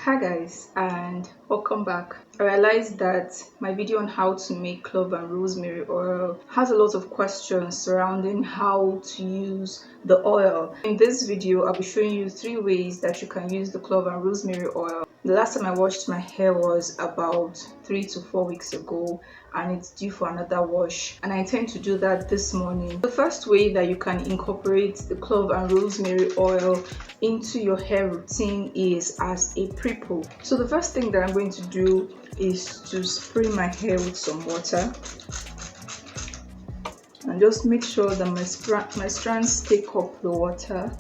Hi guys, and welcome back. I realized that my video on how to make clove and rosemary oil has a lot of questions surrounding how to use the oil. In this video, I'll be showing you 3 ways that you can use the clove and rosemary oil. The last time I washed my hair was about 3 to 4 weeks ago, and it's due for another wash, and I intend to do that this morning. The first way that you can incorporate the clove and rosemary oil into your hair routine is as a pre-poo. So the first thing that I'm going to do is to spray my hair with some water and just make sure that my strands take up the water.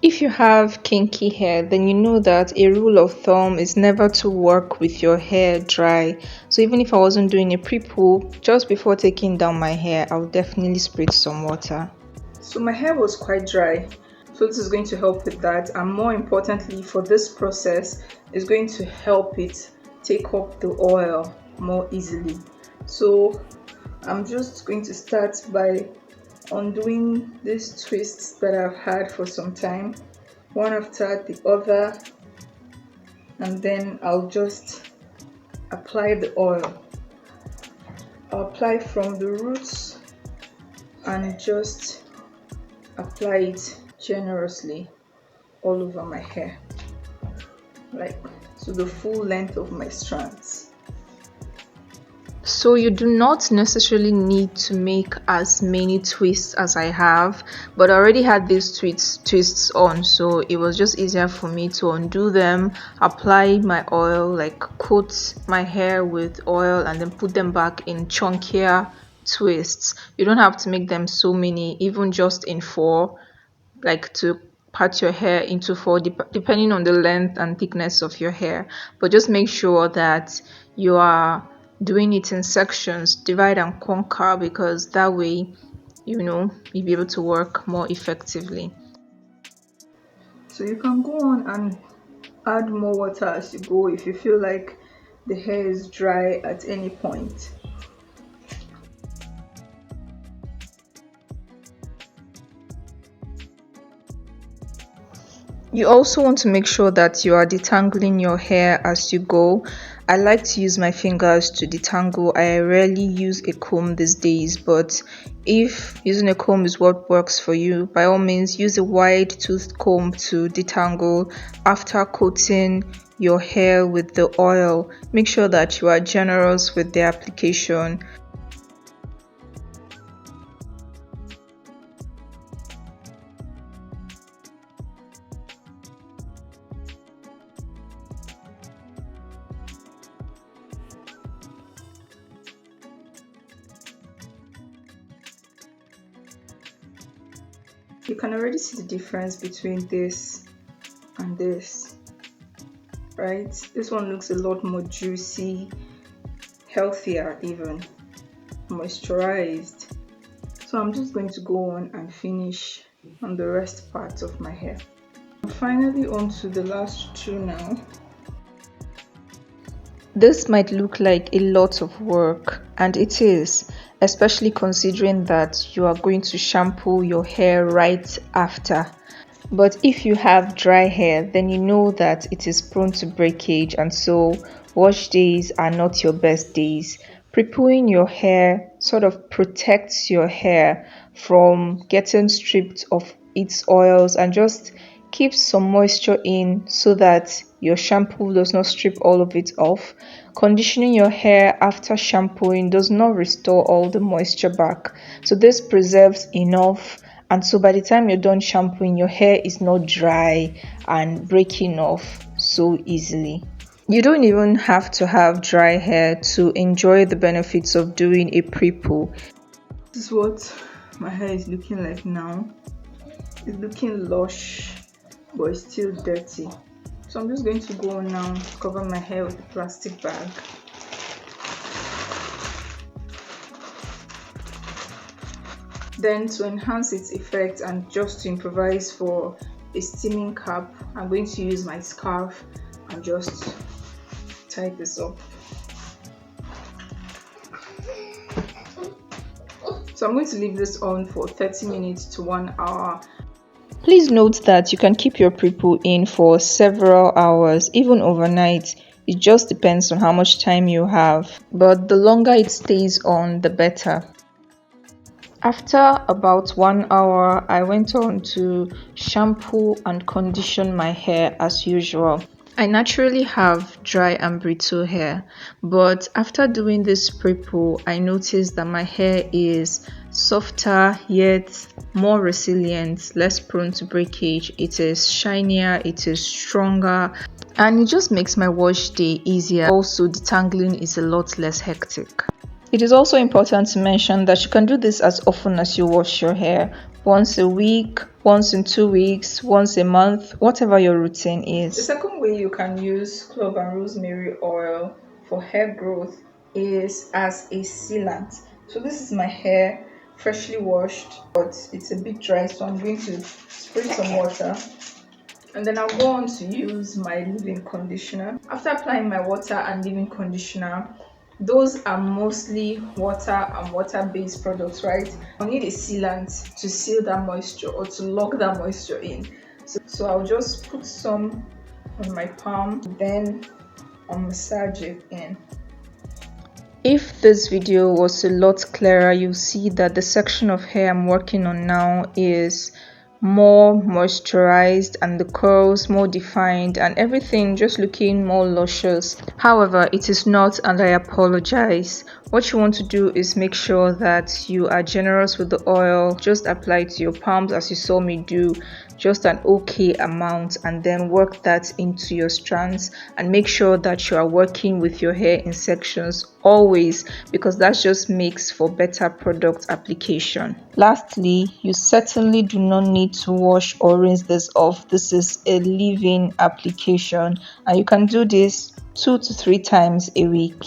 If you have kinky hair, then you know that a rule of thumb is never to work with your hair dry. So even if I wasn't doing a pre-poo, just before taking down my hair, I would definitely spray some water. So my hair was quite dry, so this is going to help with that, and more importantly for this process, is going to help it take up the oil more easily. So I'm just going to start by undoing these twists that I've had for some time, one after the other, and then I'll just apply the oil. I'll apply from the roots and just apply it generously all over my hair, like to the full length of my strands. So you do not necessarily need to make as many twists as I have, but I already had these twists on, so it was just easier for me to undo them, apply my oil, like coat my hair with oil, and then put them back in chunkier twists. You don't have to make them so many, even just in 4, like to part your hair into 4 depending on the length and thickness of your hair, but just make sure that you are doing it in sections, divide and conquer, because that way you'll be able to work more effectively. So you can go on and add more water as you go if you feel like the hair is dry at any point. You also want to make sure that you are detangling your hair as you go. I like to use my fingers to detangle. I rarely use a comb these days, but if using a comb is what works for you, by all means use a wide toothed comb to detangle. After coating your hair with the oil, make sure that you are generous with the application. You can already see the difference between this and this, right? This one looks a lot more juicy, healthier even, moisturized. So I'm just going to go on and finish on the rest parts of my hair. And finally on to the last 2 now. This might look like a lot of work, and it is, especially considering that you are going to shampoo your hair right after. But if you have dry hair, then you know that it is prone to breakage, and so wash days are not your best days. Pre-pooing your hair sort of protects your hair from getting stripped of its oils and just keeps some moisture in so that your shampoo does not strip all of it off. Conditioning your hair after shampooing does not restore all the moisture back, so this preserves enough, and so by the time you're done shampooing, your hair is not dry and breaking off so easily. You don't even have to have dry hair to enjoy the benefits of doing a pre-poo. This is what my hair is looking like now. It's looking lush, but it's still dirty. So I'm just going to go on now to cover my hair with a plastic bag. Then to enhance its effect and just to improvise for a steaming cap, I'm going to use my scarf and just tie this up. So I'm going to leave this on for 30 minutes to 1 hour. Please note that you can keep your prepoo in for several hours, even overnight. It just depends on how much time you have, but the longer it stays on, the better. After about 1 hour, I went on to shampoo and condition my hair as usual. I naturally have dry and brittle hair, but after doing this prepoo, I noticed that my hair is softer yet more resilient, less prone to breakage. It is shinier, it is stronger, and it just makes my wash day easier. Also, detangling is a lot less hectic. It is also important to mention that you can do this as often as you wash your hair. Once a week, once in 2 weeks, once a month, whatever your routine is. The second way you can use clove and rosemary oil for hair growth is as a sealant. So this is my hair freshly washed, but it's a bit dry, so I'm going to spray some water. And then I'll go on to use my leave-in conditioner. After applying my water and leave-in conditioner, those are mostly water and water-based products, right? I'll need a sealant to seal that moisture or to lock that moisture in. So I'll just put some on my palm, then I'll massage it in. If this video was a lot clearer, you'll see that the section of hair I'm working on now is more moisturized and the curls more defined and everything just looking more luscious. However, it is not, and I apologize. What you want to do is make sure that you are generous with the oil. Just apply it to your palms as you saw me do, just an okay amount, and then work that into your strands and make sure that you are working with your hair in sections always, because that just makes for better product application. Lastly, you certainly do not need to wash or rinse this off. This is a leave-in application and you can do this 2 to 3 times a week.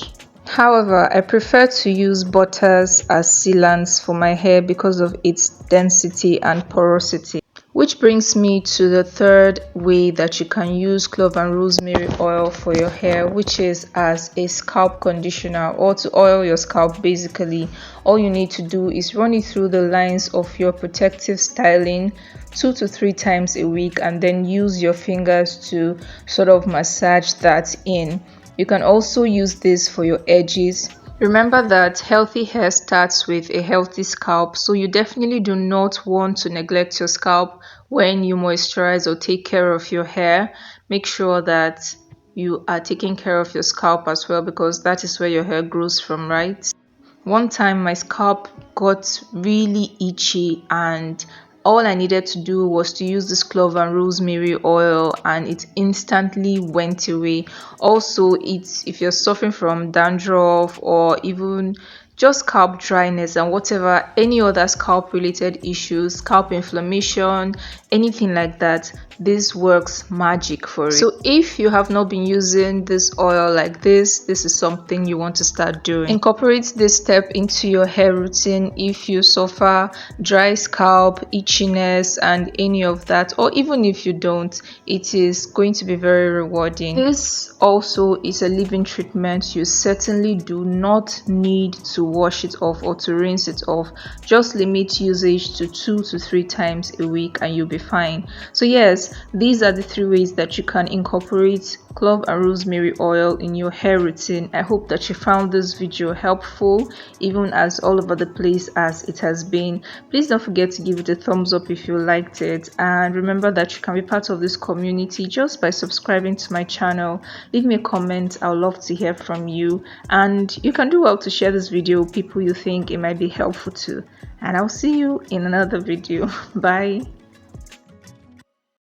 However, I prefer to use butters as sealants for my hair because of its density and porosity. Which brings me to the third way that you can use clove and rosemary oil for your hair, which is as a scalp conditioner, or to oil your scalp. Basically, all you need to do is run it through the lines of your protective styling 2 to 3 times a week and then use your fingers to sort of massage that in. You can also use this for your edges. Remember that healthy hair starts with a healthy scalp, so you definitely do not want to neglect your scalp when you moisturize or take care of your hair. Make sure that you are taking care of your scalp as well, because that is where your hair grows from, right? One time my scalp got really itchy and all I needed to do was to use this clove and rosemary oil and it instantly went away. Also, if you're suffering from dandruff or even just scalp dryness and whatever, any other scalp related issues, scalp inflammation, anything like that, this works magic for it. So if you have not been using this oil like this is something you want to start doing. Incorporate this step into your hair routine if you suffer dry scalp, itchiness and any of that, or even if you don't, it is going to be very rewarding. This also is a leave-in treatment. You certainly do not need to wash it off or to rinse it off. Just limit usage to 2 to 3 times a week and you'll be fine. So yes, these are the 3 ways that you can incorporate clove and rosemary oil in your hair routine. I hope that you found this video helpful, even as all over the place as it has been. Please don't forget to give it a thumbs up if you liked it, and remember that you can be part of this community just by subscribing to my channel. Leave me a comment. I would love to hear from you, and you can do well to share this video with people you think it might be helpful to. And I'll see you in another video. Bye.